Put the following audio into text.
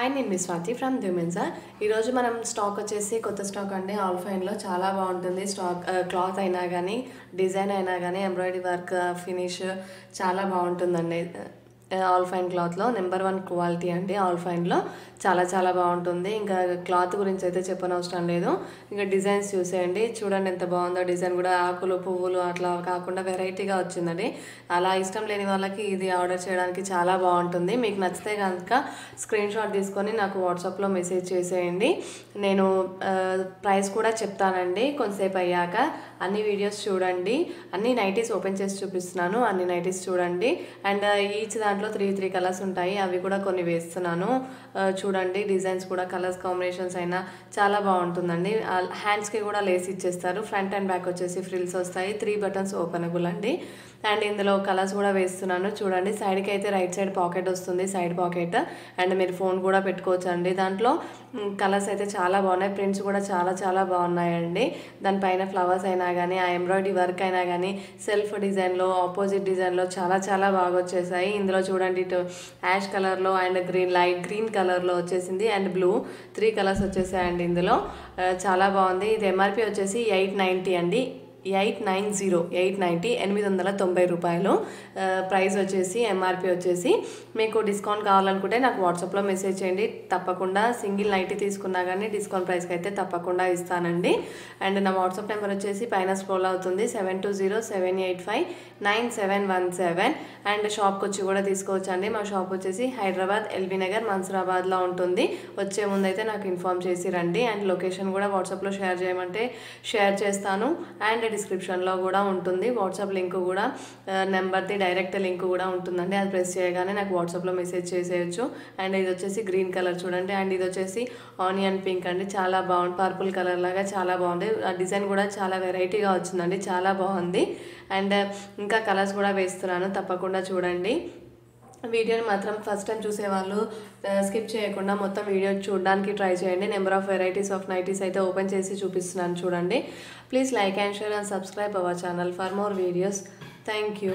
Hi నేను మీ Swathi from డ్యూమెన్సా. ఈరోజు మనం స్టాక్ వచ్చేసి కొత్త స్టాక్ అండి. ఆల్ఫైన్లో చాలా బాగుంటుంది స్టాక్. క్లాత్ అయినా కానీ డిజైన్ అయినా కానీ ఎంబ్రాయిడరీ వర్క్ ఫినిష్ చాలా బాగుంటుందండి. ఆల్ఫైన్ క్లాత్లో నెంబర్ 1 క్వాలిటీ అండి. ఆల్ఫైన్లో చాలా బాగుంటుంది. ఇంకా క్లాత్ గురించి అయితే చెప్పనవసరం లేదు. ఇంకా డిజైన్స్ చూసేయండి, చూడండి ఎంత బాగుందో. డిజైన్ కూడా ఆకులు పువ్వులు అట్లా కాకుండా వెరైటీగా వచ్చిందండి. అలా ఇష్టం లేని వాళ్ళకి ఇది ఆర్డర్ చేయడానికి చాలా బాగుంటుంది. మీకు నచ్చితే కనుక స్క్రీన్ షాట్ తీసుకొని నాకు వాట్సాప్లో మెసేజ్ చేసేయండి. నేను ప్రైస్ కూడా చెప్తానండి కొంతసేపు అయ్యాక. అన్ని వీడియోస్ చూడండి. అన్ని నైటీస్ ఓపెన్ చేసి చూపిస్తున్నాను, అన్ని నైటీస్ చూడండి. అండ్ ఈచ్ దాంట్లో 3 కలర్స్ ఉంటాయి, అవి కూడా కొన్ని వేస్తున్నాను. చూడండి డిజైన్స్ కూడా కలర్స్ కాంబినేషన్స్ అయినా చాలా బాగుంటుందండి. హ్యాండ్స్కి కూడా లేస్ ఇచ్చేస్తారు. ఫ్రంట్ అండ్ బ్యాక్ వచ్చేసి ఫ్రిల్స్ వస్తాయి. 3 బటన్స్ ఓపెనబుల్ అండి. అండ్ ఇందులో కలర్స్ కూడా వేస్తున్నాను. చూడండి సైడ్కి అయితే రైట్ సైడ్ పాకెట్ వస్తుంది, సైడ్ పాకెట్. అండ్ మీరు ఫోన్ కూడా పెట్టుకోవచ్చు అండి. దాంట్లో కలర్స్ అయితే చాలా బాగున్నాయి. ప్రింట్స్ కూడా చాలా బాగున్నాయండి. దానిపైన ఫ్లవర్స్ అయినా కానీ ఆ ఎంబ్రాయిడరీ వర్క్ అయినా కానీ సెల్ఫ్ డిజైన్లో ఆపోజిట్ డిజైన్లో చాలా బాగా వచ్చేసాయి. ఇందులో చూడండి ఇటు యాష్ కలర్లో అండ్ లైట్ గ్రీన్ కలర్లో వచ్చేసింది అండ్ బ్లూ 3 కలర్స్ వచ్చేసాయండి. ఇందులో చాలా బాగుంది. ఇది ఎంఆర్పి వచ్చేసి 890 అండి. 890 890 రూపాయలు ప్రైస్ వచ్చేసి. ఎంఆర్పి వచ్చేసి మీకు డిస్కౌంట్ కావాలనుకుంటే నాకు వాట్సాప్లో మెసేజ్ చేయండి. తప్పకుండా సింగిల్ నైటీ తీసుకున్నా కానీ డిస్కౌంట్ ప్రైస్కి అయితే తప్పకుండా ఇస్తానండి. అండ్ నా వాట్సాప్ నెంబర్ వచ్చేసి పైన స్క్రోల్ అవుతుంది 7207859717. అండ్ షాప్కి వచ్చి కూడా తీసుకోవచ్చు అండి. మా షాప్ వచ్చేసి హైదరాబాద్ ఎల్బీ నగర్ మన్సూరాబాద్లో ఉంటుంది. వచ్చే ముందు అయితే నాకు ఇన్ఫామ్ చేసి రండి. అండ్ లొకేషన్ కూడా వాట్సాప్లో షేర్ చేయమంటే షేర్ చేస్తాను. అండ్ డిస్క్రిప్షన్లో కూడా ఉంటుంది వాట్సాప్ లింక్ కూడా, నెంబర్ది డైరెక్ట్ లింక్ కూడా ఉంటుందండి. అది ప్రెస్ చేయగానే నాకు వాట్సాప్లో మెసేజ్ చేసేయచ్చు. అండ్ ఇది వచ్చేసి గ్రీన్ కలర్ చూడండి. అండ్ ఇది వచ్చేసి ఆనియన్ పింక్ అండి. చాలా బాగుంది, పర్పుల్ కలర్ లాగా చాలా బాగుంది. ఆ డిజైన్ కూడా చాలా వెరైటీగా వచ్చిందండి, చాలా బాగుంది. అండ్ ఇంకా కలర్స్ కూడా వేస్తున్నాను, తప్పకుండా చూడండి. వీడియోని మాత్రం ఫస్ట్ టైం చూసేవాళ్ళు స్కిప్ చేయకుండా మొత్తం వీడియో చూడడానికి ట్రై చేయండి. Number of varieties of nighties అయితే ఓపెన్ చేసి చూపిస్తున్నాను చూడండి. Please like and share and subscribe our channel for more videos. Thank you.